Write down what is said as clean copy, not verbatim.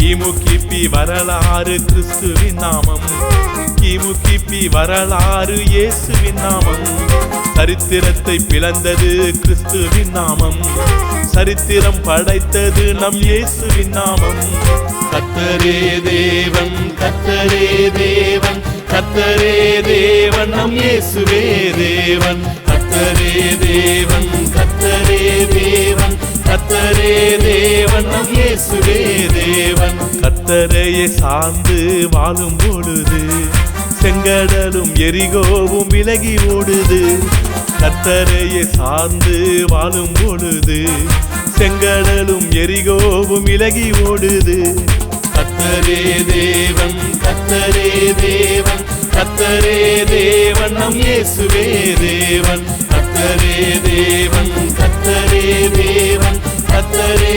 கிமு கிபி வரலாறு கிறிஸ்துவின் நாமம், கிமு கிபி வரலாறு இயேசுவின் நாமம். சரித்திரத்தை பிளந்தது கிறிஸ்துவின் நாமம், சரித்திரம் படைத்தது நம் இயேசுவின் நாமம். கர்த்தரே தேவன், கர்த்தரே தேவன், கர்த்தரே தேவன், நம் இயேசுவே தேவன். கர்த்தரே தேவன், கர்த்தரே தேவன், கர்த்தரே தேவன், நம் இயேசுவே தேவன். கர்த்தரையே சார்ந்து வாழும் பொழுது செங்கடலும் எரிகோவும் விலகி ஓடுது. கர்த்தரையே சார்ந்து வாழும் பொழுது செங்கடலும் எரிகோவும் விலகி ஓடுது. கர்த்தரே தேவன், கர்த்தரே தேவன், கர்த்தரே தேவன், நம் இயேசுவே தேவன். கர்த்தரே தேவன், கர்த்தரே தேவன், கர்த்தரே